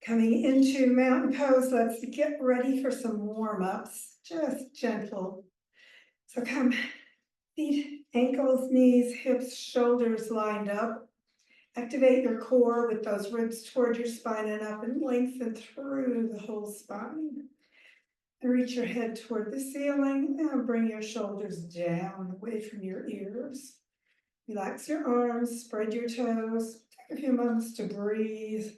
Coming into mountain pose, let's get ready for some warm-ups, just gentle. So come, feet, ankles, knees, hips, shoulders lined up. Activate your core with those ribs toward your spine and up and lengthen through the whole spine. And reach your head toward the ceiling and bring your shoulders down away from your ears. Relax your arms, spread your toes, take a few moments to breathe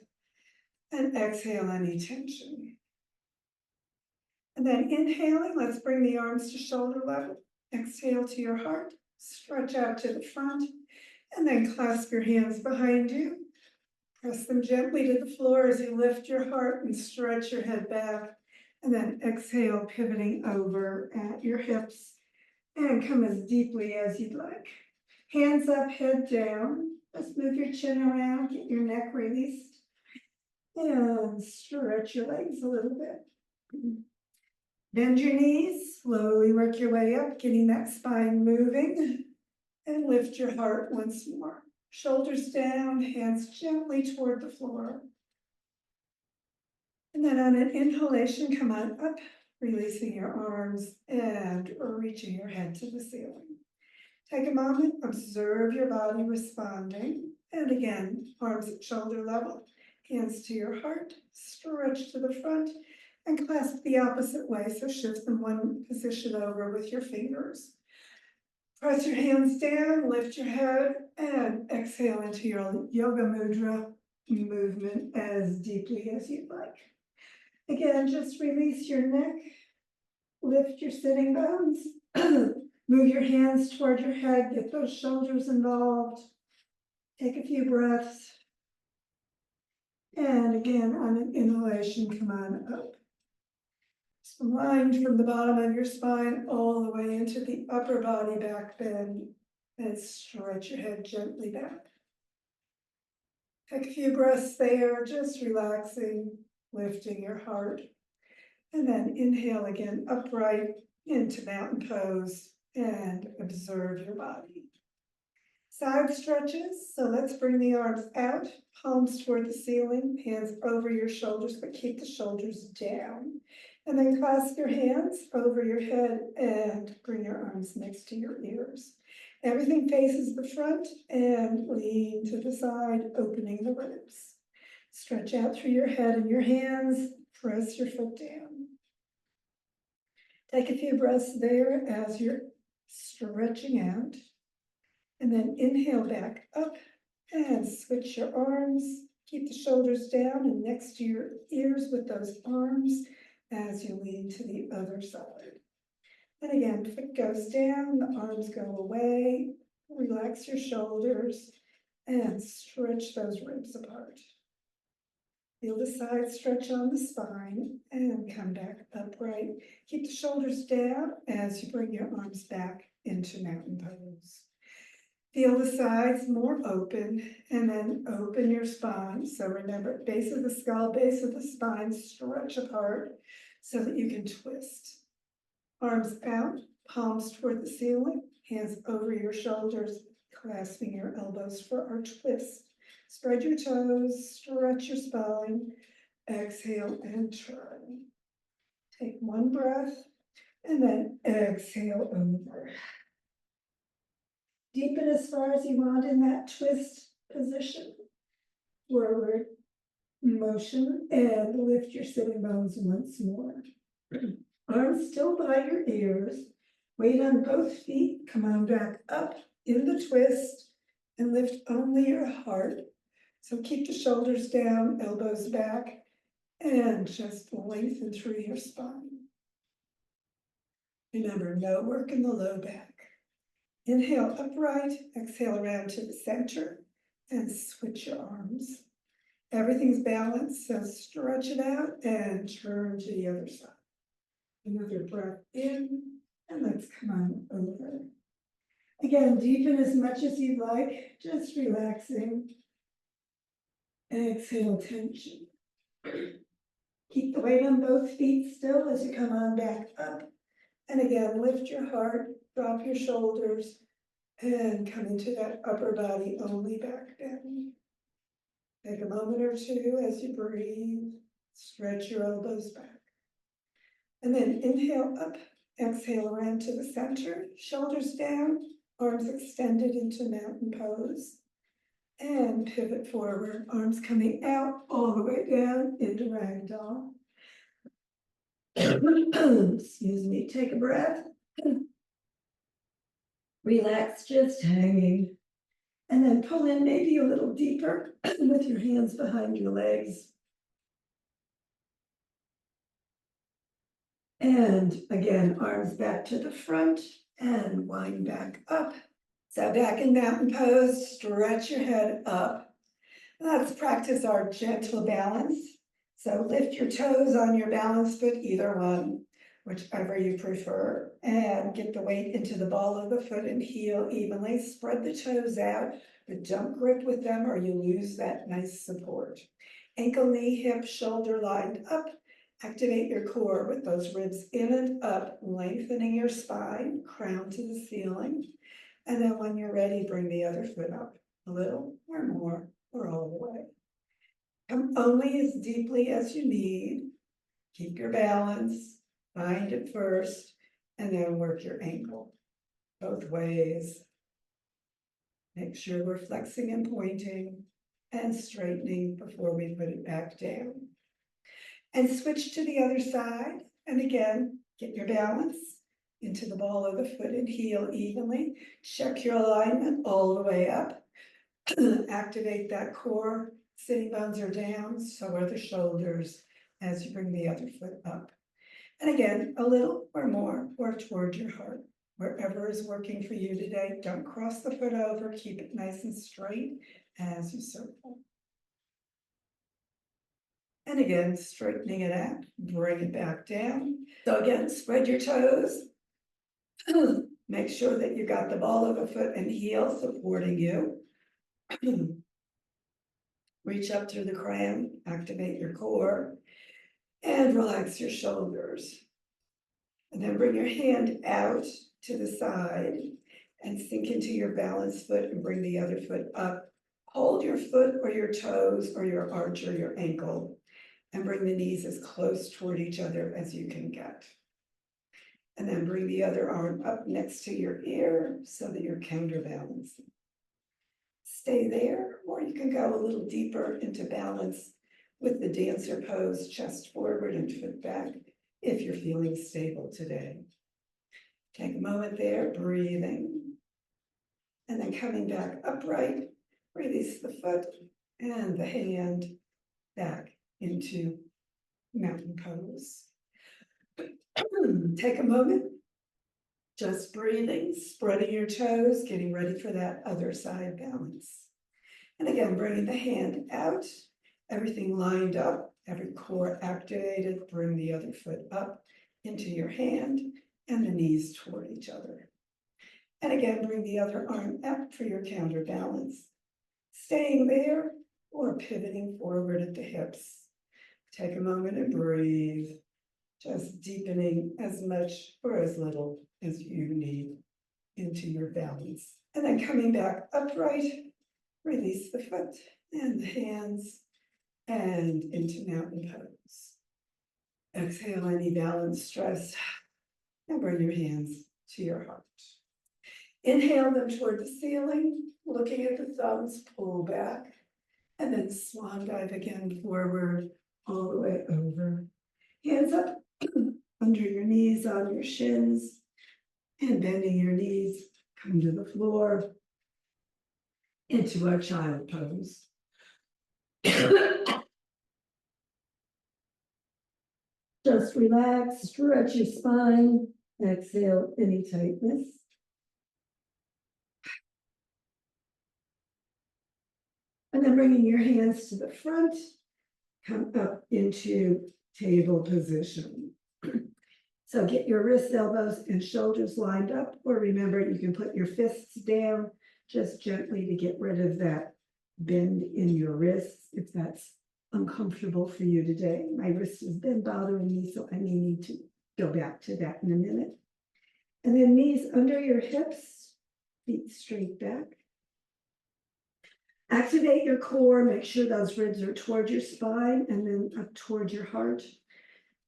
and exhale any tension. And then inhaling, let's bring the arms to shoulder level. Exhale to your heart, stretch out to the front, and then clasp your hands behind you. Press them gently to the floor as you lift your heart and stretch your head back. And then exhale, pivoting over at your hips and come as deeply as you'd like. Hands up, head down. Just move your chin around, get your neck released, and stretch your legs a little bit. Bend your knees, slowly work your way up, getting that spine moving, and lift your heart once more. Shoulders down, hands gently toward the floor. And then on an inhalation, come on up, releasing your arms and reaching your head to the ceiling. Take a moment, observe your body responding. And again, arms at shoulder level, hands to your heart, stretch to the front, and clasp the opposite way. So shift them one position over with your fingers. Press your hands down, lift your head, and exhale into your yoga mudra movement as deeply as you'd like. Again, just release your neck, lift your sitting bones, move your hands toward your head, get those shoulders involved. Take a few breaths. And again, on an inhalation, come on up. Line from the bottom of your spine all the way into the upper body back bend and stretch your head gently back. Take a few breaths there, just relaxing, lifting your heart. And then inhale again, upright into mountain pose and observe your body. Side stretches, so let's bring the arms out, palms toward the ceiling, hands over your shoulders, but keep the shoulders down. And then clasp your hands over your head and bring your arms next to your ears. Everything faces the front and lean to the side, opening the ribs. Stretch out through your head and your hands, press your foot down. Take a few breaths there as you're stretching out. And then inhale back up and switch your arms. Keep the shoulders down and next to your ears with those arms as you lean to the other side. And again, foot goes down, the arms go away. Relax your shoulders and stretch those ribs apart. Feel the side stretch on the spine and come back upright. Keep the shoulders down as you bring your arms back into mountain pose. Feel the sides more open and then open your spine. So remember, base of the skull, base of the spine, stretch apart so that you can twist. Arms out, palms toward the ceiling, hands over your shoulders, clasping your elbows for our twist. Spread your toes, stretch your spine, exhale and turn. Take one breath and then exhale over. Deepen as far as you want in that twist position. Forward motion and lift your sitting bones once more. Arms still by your ears. Weight on both feet. Come on back up in the twist and lift only your heart. So keep the shoulders down, elbows back, and just lengthen through your spine. Remember, no work in the low back. Inhale upright, exhale around to the center, and switch your arms. Everything's balanced, so stretch it out and turn to the other side. Another breath in, and let's come on over. Again, deepen as much as you'd like, just relaxing. Exhale, tension. Keep the weight on both feet still as you come on back up. And again, lift your heart, drop your shoulders, and come into that upper body only back bend. Take a moment or two as you breathe, stretch your elbows back. And then inhale up, exhale around to the center, shoulders down, arms extended into mountain pose. And pivot forward, arms coming out all the way down into ragdoll. Excuse me, take a breath. Relax, just hanging. And then pull in maybe a little deeper with your hands behind your legs. And again, arms back to the front and wind back up. So back in mountain pose, stretch your head up. Let's practice our gentle balance. So lift your toes on your balance foot, either one, whichever you prefer, and get the weight into the ball of the foot and heel evenly. Spread the toes out, but don't grip with them or you lose that nice support. Ankle, knee, hip, shoulder lined up. Activate your core with those ribs in and up, lengthening your spine, crown to the ceiling. And then when you're ready, bring the other foot up a little or more or all the way. Come only as deeply as you need. Keep your balance, find it first, and then work your ankle both ways. Make sure we're flexing and pointing and straightening before we put it back down. And switch to the other side. And again, get your balance into the ball of the foot and heel evenly. Check your alignment all the way up. Activate that core. Sitting bones are down, so are the shoulders as you bring the other foot up. And again, a little or more or toward your heart. Wherever is working for you today, don't cross the foot over. Keep it nice and straight as you circle. And again, straightening it out, bring it back down. So again, spread your toes. Make sure that you got the ball of the foot and heel supporting you. Reach up through the crown, activate your core, and relax your shoulders. And then bring your hand out to the side and sink into your balanced foot and bring the other foot up. Hold your foot or your toes or your arch or your ankle and bring the knees as close toward each other as you can get. And then bring the other arm up next to your ear so that you're counterbalancing. Stay there, or you can go a little deeper into balance with the dancer pose, chest forward and foot back, if you're feeling stable today. Take a moment there, breathing, and then coming back upright, release the foot and the hand back into mountain pose. Take a moment, just breathing, spreading your toes, getting ready for that other side balance. And again, bringing the hand out, everything lined up, every core activated, bring the other foot up into your hand and the knees toward each other. And again, bring the other arm up for your counterbalance. Staying there or pivoting forward at the hips. Take a moment and breathe, just deepening as much or as little as you need into your balance. And then coming back upright, release the foot and the hands and into mountain pose. Exhale any balance, stress, and bring your hands to your heart. Inhale them toward the ceiling, looking at the thumbs, pull back, and then swan dive again forward, all the way over. Hands up under your knees, on your shins, and bending your knees, come to the floor, into our child pose. Just relax, stretch your spine, exhale any tightness. And then bringing your hands to the front, come up into table position. So get your wrists, elbows, and shoulders lined up, or remember you can put your fists down just gently to get rid of that bend in your wrists if that's uncomfortable for you today. My wrist has been bothering me, so I may need to go back to that in a minute. And then knees under your hips, feet straight back. Activate your core, make sure those ribs are toward your spine and then up toward your heart,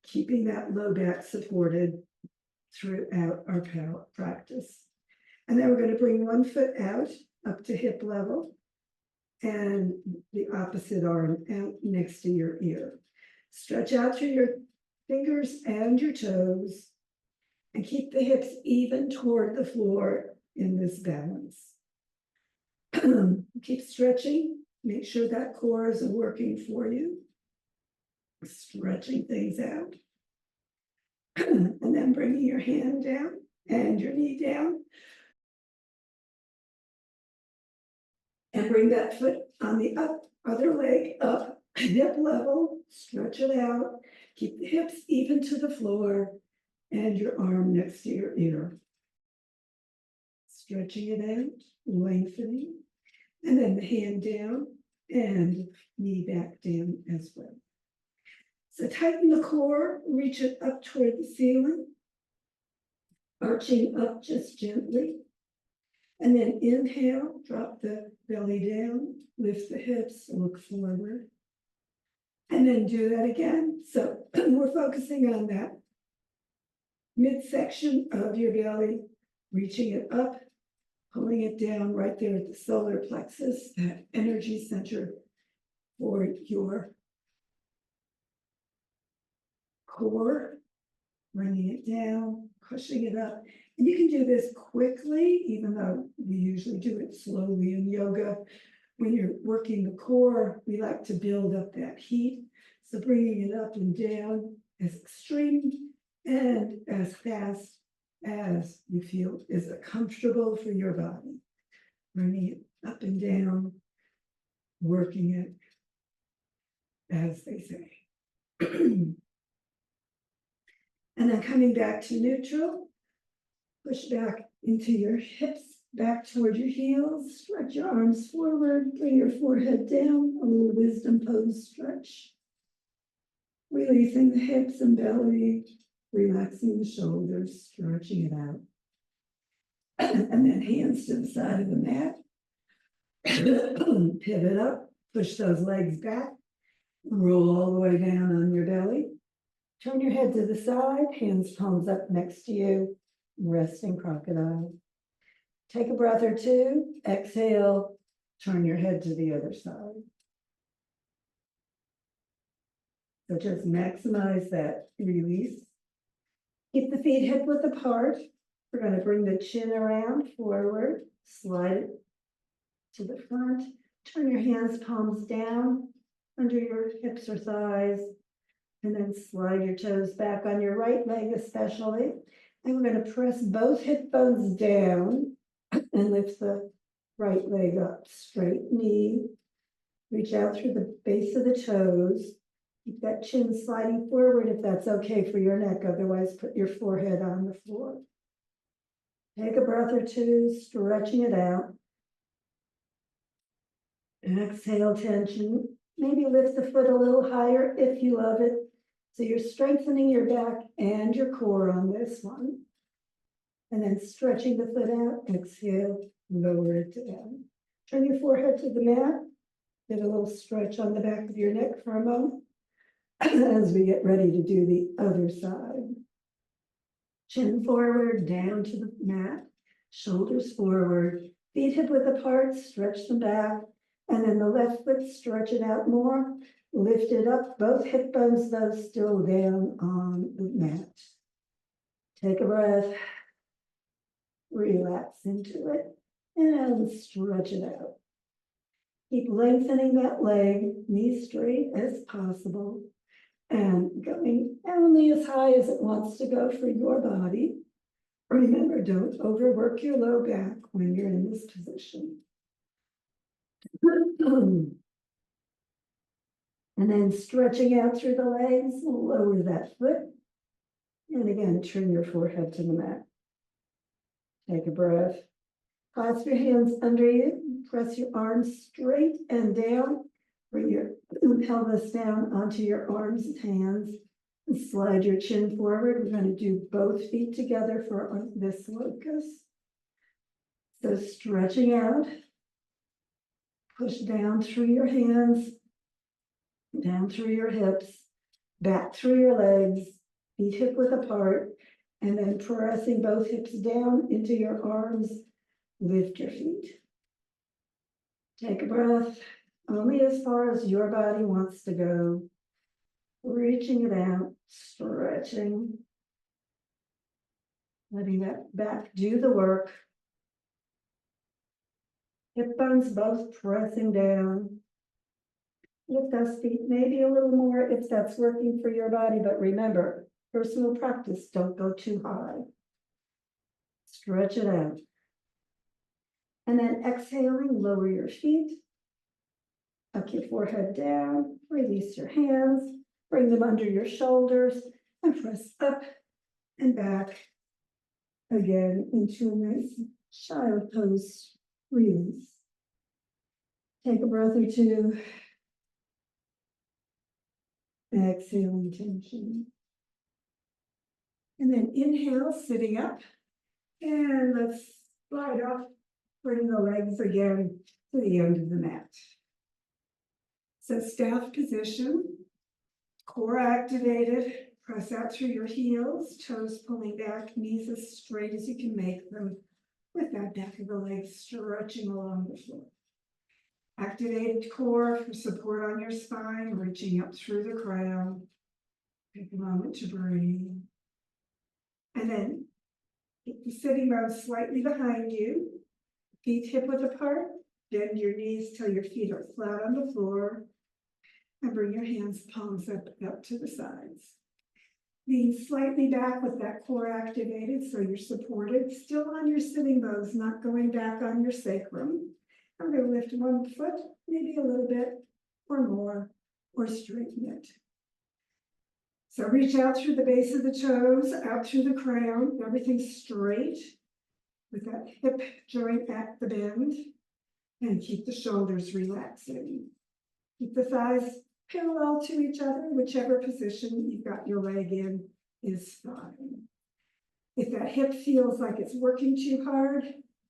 keeping that low back supported throughout our practice. And then we're going to bring one foot out up to hip level and the opposite arm out next to your ear. Stretch out through your fingers and your toes and keep the hips even toward the floor in this balance. Keep stretching. Make sure that core is working for you. Stretching things out. And then bringing your hand down and your knee down. And bring that foot on the other leg up, hip level. Stretch it out. Keep the hips even to the floor and your arm next to your ear. Stretching it out, lengthening. And then the hand down and knee back down as well. So tighten the core, reach it up toward the ceiling, arching up just gently. And then inhale, drop the belly down, lift the hips, look forward. And then do that again. So we're focusing on that midsection of your belly, reaching it up, pulling it down right there at the solar plexus, that energy center for your core, bringing it down, pushing it up. And you can do this quickly, even though we usually do it slowly in yoga. When you're working the core, we like to build up that heat. So bringing it up and down as extreme and as fast as you feel is comfortable for your body. Bringing it up and down, working it, as they say. And then coming back to neutral, push back into your hips, back toward your heels, stretch your arms forward, bring your forehead down, a little wisdom pose stretch. Releasing the hips and belly, relaxing the shoulders, stretching it out. And then hands to the side of the mat. Pivot up, push those legs back, roll all the way down on your belly. Turn your head to the side, hands palms up next to you, resting crocodile. Take a breath or two, exhale, turn your head to the other side. So just maximize that release. Keep the feet hip width apart. We're going to bring the chin around forward, slide it to the front. Turn your hands palms down under your hips or thighs, and then slide your toes back on your right leg especially. And we're going to press both hip bones down and lift the right leg up, straight knee. Reach out through the base of the toes. Keep that chin sliding forward if that's okay for your neck. Otherwise, put your forehead on the floor. Take a breath or two, stretching it out. Exhale tension. Maybe lift the foot a little higher if you love it. So you're strengthening your back and your core on this one. And then stretching the foot out. Exhale, lower it down. Turn your forehead to the mat. Get a little stretch on the back of your neck for a moment as we get ready to do the other side. Chin forward, down to the mat, shoulders forward, feet hip width apart, stretch them back, and then the left foot, stretch it out more, lift it up, both hip bones though still down on the mat. Take a breath, relax into it, and stretch it out. Keep lengthening that leg, knees straight as possible, and going only as high as it wants to go for your body. Remember, don't overwork your low back when you're in this position. And then stretching out through the legs, lower that foot. And again, turn your forehead to the mat. Take a breath. Clasp your hands under you. Press your arms straight and down. Bring your pelvis down onto your arms and hands. And slide your chin forward. We're going to do both feet together for this locus. So stretching out. Push down through your hands, down through your hips, back through your legs, feet hip width apart, and then pressing both hips down into your arms. Lift your feet. Take a breath, only as far as your body wants to go. Reaching it out, stretching. Letting that back do the work. Hip bones both pressing down. Lift those feet maybe a little more if that's working for your body, but remember, personal practice, don't go too high. Stretch it out. And then exhaling, lower your feet. Tuck your forehead down, release your hands, bring them under your shoulders, and press up and back again into a nice child pose release. Take a breath or two. Exhaling tension. And then inhale, sitting up. And let's slide off, bring the legs again to the end of the mat. So staff position, core activated, press out through your heels, toes pulling back, knees as straight as you can make them, with that back of the legs stretching along the floor. Activated core for support on your spine, reaching up through the crown. Take a moment to breathe. And then keep the sitting bones slightly behind you, feet hip width apart, bend your knees till your feet are flat on the floor, and bring your hands, palms up to the sides. Lean slightly back with that core activated so you're supported, still on your sitting bones, not going back on your sacrum. I'm going to lift one foot, maybe a little bit or more, or straighten it. So reach out through the base of the toes, out through the crown, everything straight with that hip joint at the bend, and keep the shoulders relaxing. Keep the thighs parallel to each other, whichever position you've got your leg in is fine. If that hip feels like it's working too hard,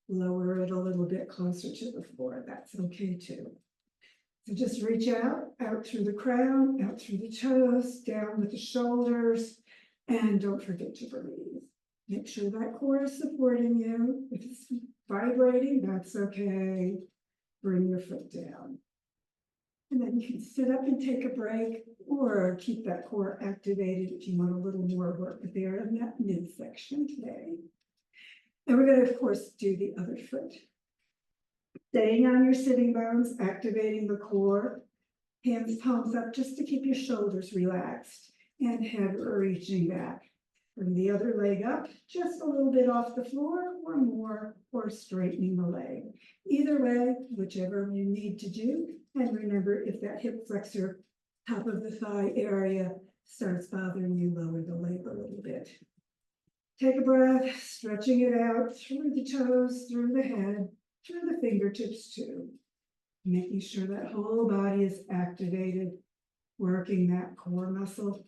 lower it a little bit closer to the floor. That's okay too. So just reach out through the crown, out through the toes, down with the shoulders, and don't forget to breathe. Make sure that core is supporting you. If it's vibrating, that's okay. Bring your foot down. And then you can sit up and take a break, or keep that core activated if you want a little more work there in that midsection today. And we're going to, of course, do the other foot. Staying on your sitting bones, activating the core, hands palms up just to keep your shoulders relaxed, and head reaching back. Bring the other leg up just a little bit off the floor or more, or straightening the leg. Either way, whichever you need to do. And remember, if that hip flexor, top of the thigh area starts bothering you, lower the leg a little bit. Take a breath, stretching it out through the toes, through the head, through the fingertips too. Making sure that whole body is activated, working that core muscle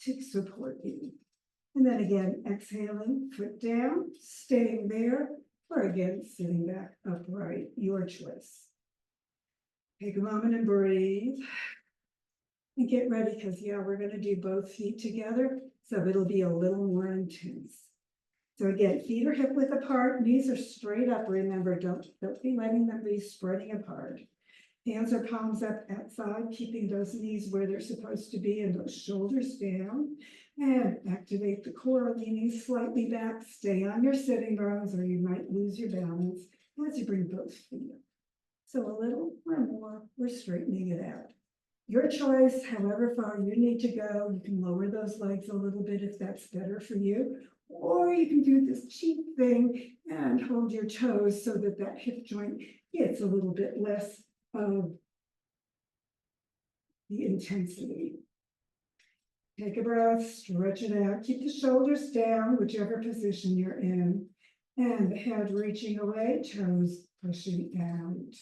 to support you. And then again, exhaling, foot down, staying there, or again, sitting back upright, your choice. Take a moment and breathe. And get ready, because we're going to do both feet together, so it'll be a little more intense. So again, feet are hip width apart, knees are straight up. Remember, don't be letting them be spreading apart. Hands are palms up outside, keeping those knees where they're supposed to be and those shoulders down. And activate the core, leaning slightly back. Stay on your sitting bones or you might lose your balance as you bring both feet up. So a little or more, we're straightening it out. Your choice, however far you need to go. You can lower those legs a little bit if that's better for you. Or you can do this cheap thing and hold your toes so that that hip joint gets a little bit less of the intensity. Take a breath, stretch it out. Keep the shoulders down, whichever position you're in. And the head reaching away, toes pushing out.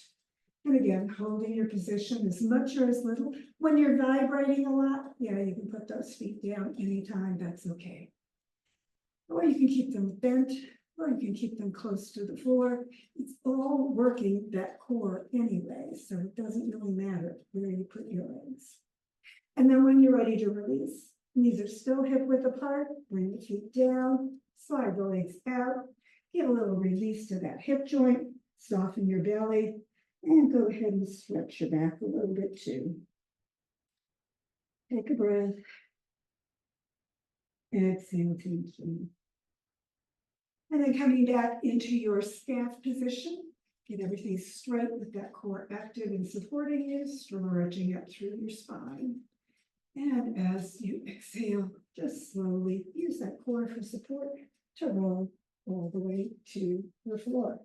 And again, holding your position as much or as little. When you're vibrating a lot, you can put those feet down anytime, that's okay. Or you can keep them bent or you can keep them close to the floor. It's all working that core anyway, so it doesn't really matter where you put your legs. And then when you're ready to release, knees are still hip width apart, bring the feet down, slide the legs out, give a little release to that hip joint, soften your belly, and go ahead and stretch your back a little bit too. Take a breath. Exhale to begin. And then coming back into your scaff position, get everything straight with that core active and supporting you, stretching up through your spine. And as you exhale, just slowly use that core for support to roll all the way to the floor.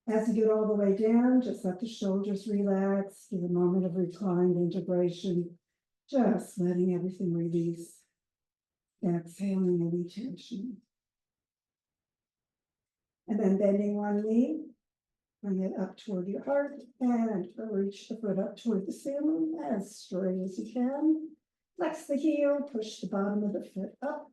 As you get all the way down, just let the shoulders relax, give a moment of reclined integration, just letting everything release, exhaling any tension. And then bending one knee, bring it up toward your heart and reach the foot up toward the ceiling as straight as you can. Flex the heel, push the bottom of the foot up.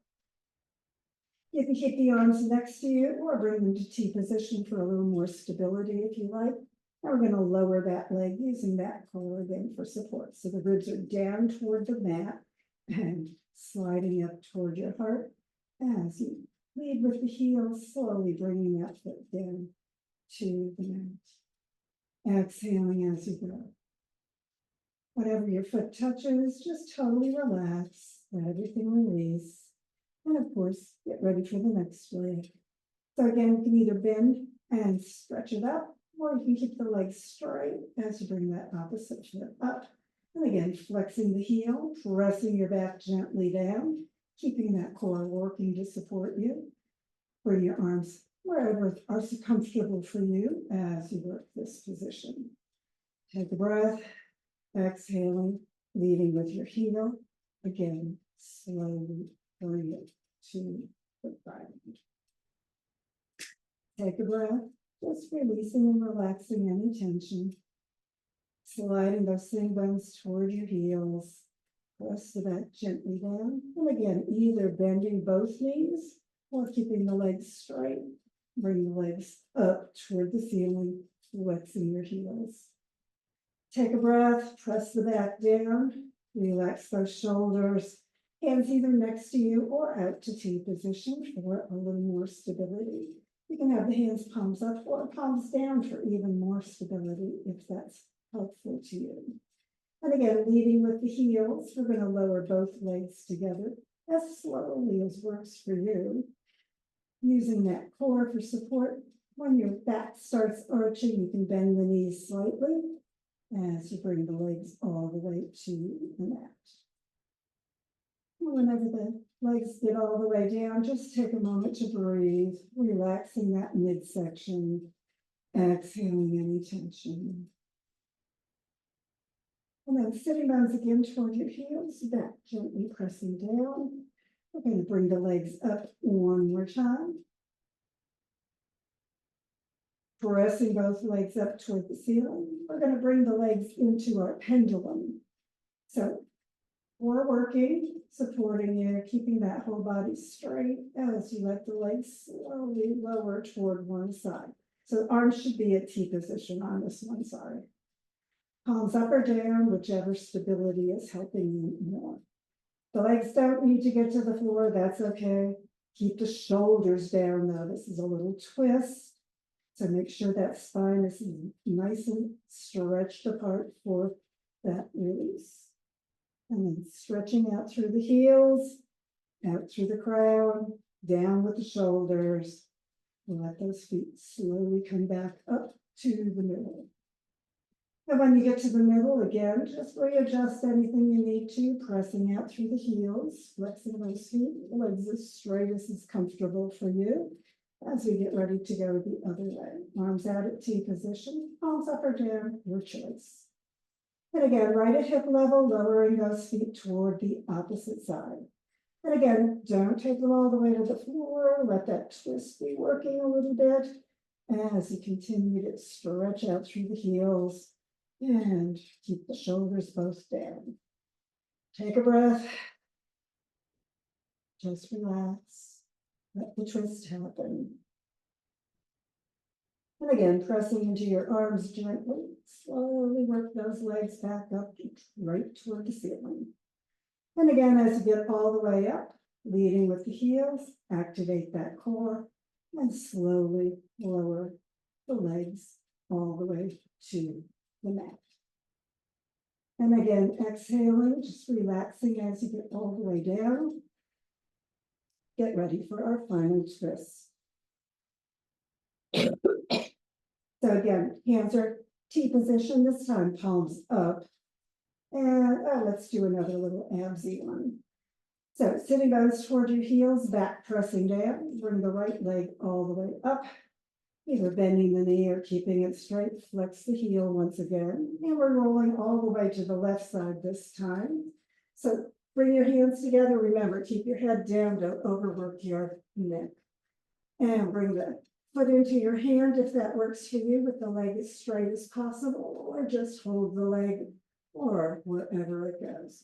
You can keep the arms next to you or bring them to T position for a little more stability if you like. Now we're going to lower that leg using that core again for support. So the ribs are down toward the mat and sliding up toward your heart as you lead with the heels, slowly bringing that foot down to the mat. Exhaling as you go. Whatever your foot touches, just totally relax, let everything release. And of course, get ready for the next leg. So again, you can either bend and stretch it up, or you can keep the legs straight as you bring that opposite foot up. And again, flexing the heel, pressing your back gently down, keeping that core working to support you. Bring your arms wherever are comfortable for you as you work this position. Take a breath, exhaling, leading with your heel. Again, slowly bring it to the ground. Take a breath, just releasing and relaxing any tension. Sliding those shin bones toward your heels. Press the back gently down. And again, either bending both knees or keeping the legs straight. Bring the legs up toward the ceiling, flexing your heels. Take a breath, press the back down, relax those shoulders, hands either next to you or out to T position for a little more stability. You can have the hands palms up or palms down for even more stability if that's helpful to you. And again, leading with the heels, we're going to lower both legs together as slowly as works for you. Using that core for support. When your back starts arching, you can bend the knees slightly as you bring the legs all the way to the mat. Whenever the legs get all the way down, just take a moment to breathe, relaxing that midsection, exhaling any tension. And then sitting bones again toward your heels, back gently pressing down. We're going to bring the legs up one more time. Pressing both legs up toward the ceiling. We're going to bring the legs into our pendulum. So we're working, supporting you, keeping that whole body straight as you let the legs slowly lower toward one side. So arms should be at T position on this one side. Palms up or down, whichever stability is helping you more. The legs don't need to get to the floor, that's okay. Keep the shoulders down though. This is a little twist. So make sure that spine is nice and stretched apart for that release. And then stretching out through the heels, out through the crown, down with the shoulders. Let those feet slowly come back up to the middle. And when you get to the middle, again, just readjust anything you need to, pressing out through the heels, flexing those feet, legs as straight as is comfortable for you. As we get ready to go the other way, arms out at T position, palms up or down, your choice. And again, right at hip level, lowering those feet toward the opposite side. And again, don't take them all the way to the floor. Let that twist be working a little bit as you continue to stretch out through the heels and keep the shoulders both down. Take a breath. Just relax. let the twist happen. And again, pressing into your arms gently, slowly work those legs back up right toward the ceiling. And again, as you get all the way up, leading with the heels, activate that core and slowly lower the legs all the way to the mat. And again, exhaling, just relaxing as you get all the way down. Get ready for our final twist. So again, hands are T position this time, palms up. And let's do another little absy one. So sitting bones toward your heels, back pressing down, bring the right leg all the way up, either bending the knee or keeping it straight, flex the heel once again, and we're rolling all the way to the left side this time. So bring your hands together, remember, keep your head down, don't overwork your neck. And bring the foot into your hand if that works for you, with the leg as straight as possible, or just hold the leg or wherever it goes.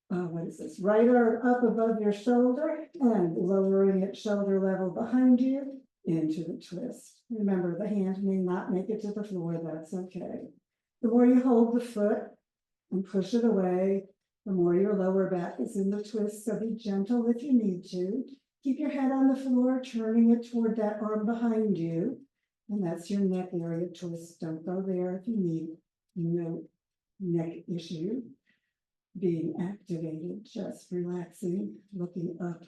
What is this? Right arm up above your shoulder and lowering it shoulder level behind you into the twist. Remember, the hand may not make it to the floor, that's okay. The more you hold the foot and push it away, the more your lower back is in the twist, so be gentle if you need to. Keep your head on the floor, turning it toward that arm behind you, and that's your neck area twist. Don't go there if you need no neck issue being activated, just relaxing, looking up.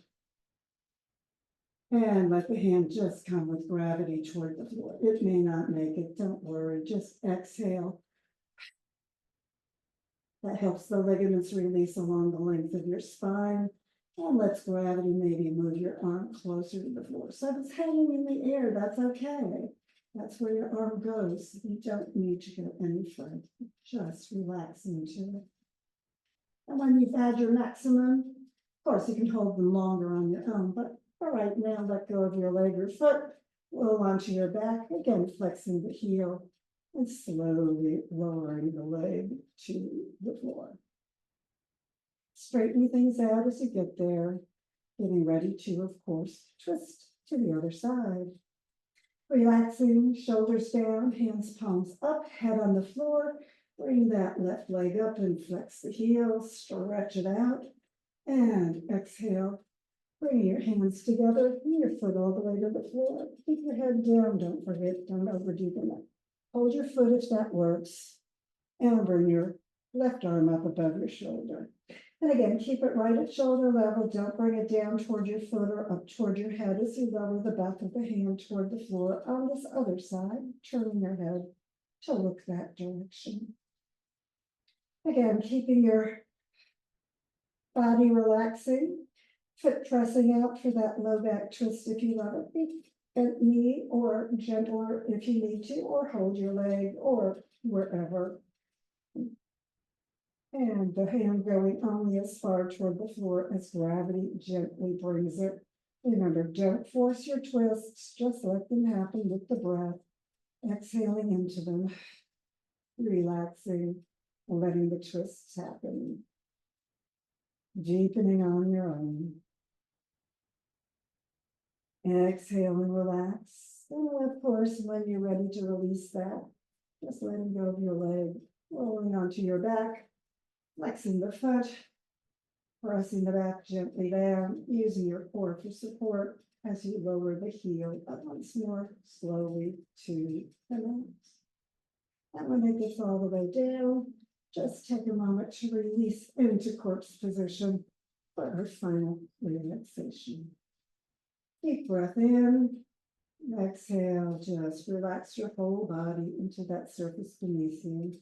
And let the hand just come with gravity toward the floor. It may not make it, don't worry, just exhale. That helps the ligaments release along the length of your spine. And lets gravity maybe move your arm closer to the floor. So if it's hanging in the air, that's okay. That's where your arm goes. You don't need to go any further. Just relax into it. And when you've had your maximum, of course, you can hold them longer on your own, but for right now, let go of your leg or foot, roll onto your back, again, flexing the heel and slowly lowering the leg to the floor. Straighten things out as you get there, getting ready to, of course, twist to the other side. Relaxing, shoulders down, hands palms up, head on the floor. Bring that left leg up and flex the heels, stretch it out, and exhale. Bring your hands together, bring your foot all the way to the floor. Keep your head down, don't forget, don't overdo the neck. Hold your foot if that works, and bring your left arm up above your shoulder. And again, keep it right at shoulder level. Don't bring it down toward your foot or up toward your head as you lower the back of the hand toward the floor. On this other side, turning your head to look that direction. Again, keeping your body relaxing, foot pressing out for that low back twist if you love it. Bent knee or gentler if you need to, or hold your leg or wherever. And the hand going only as far toward the floor as gravity gently brings it. Remember, don't force your twists, just let them happen with the breath. Exhaling into them, relaxing, and letting the twists happen. Deepening on your own. Exhale and relax. And of course, when you're ready to release that, just letting go of your leg, rolling onto your back, flexing the foot, pressing the back gently down, using your core for support as you lower the heel up once more, slowly to the mat. And when it gets all the way down, just take a moment to release into corpse position for our final relaxation. Deep breath in, exhale, just relax your whole body into that surface beneath you.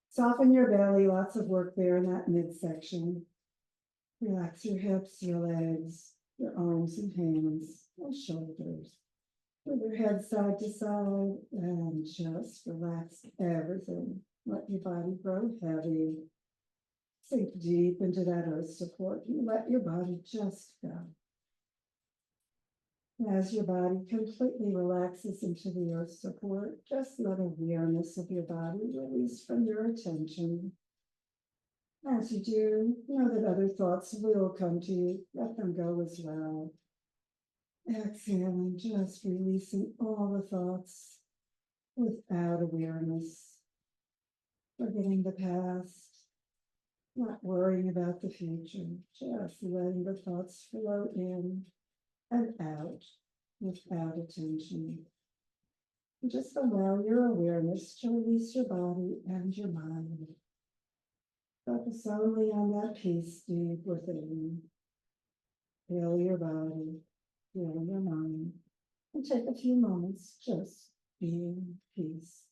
Soften your belly, lots of work there in that midsection. Relax your hips, your legs, your arms and hands, and shoulders. Put your head side to side and just relax everything. Let your body grow heavy. Sink deep into that earth support and let your body just go. As your body completely relaxes into the earth support, just let awareness of your body release from your attention. As you do, know that other thoughts will come to you. Let them go as well. Exhaling, just releasing all the thoughts without awareness, forgetting the past, not worrying about the future, just letting the thoughts flow in and out without attention. Just allow your awareness to release your body and your mind. Focus only on that peace deep within. Feel your body, feel your mind, and take a few moments just being peace.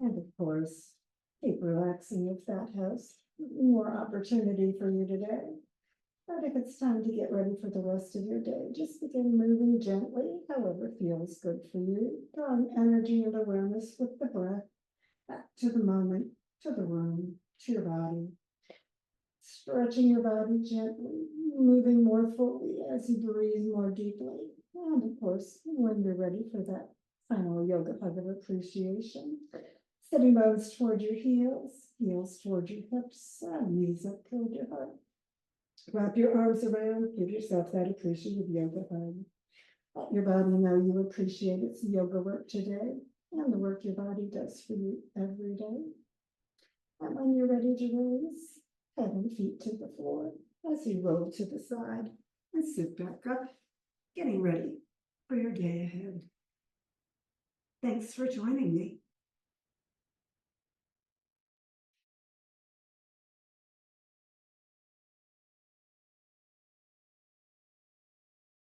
And of course, keep relaxing if that has more opportunity for you today. But if it's time to get ready for the rest of your day, just begin moving gently, however feels good for you, drawing energy and awareness with the breath back to the moment, to the room, to your body. Stretching your body gently, moving more fully as you breathe more deeply. And of course, when you're ready for that final yoga hug of appreciation, sitting bones toward your heels, heels toward your hips, and knees up toward your heart. Wrap your arms around, give yourself that appreciative yoga hug. Let your body know you appreciate its yoga work today and the work your body does for you every day. And when you're ready to release, head and feet to the floor as you roll to the side and sit back up, getting ready for your day ahead. Thanks for joining me.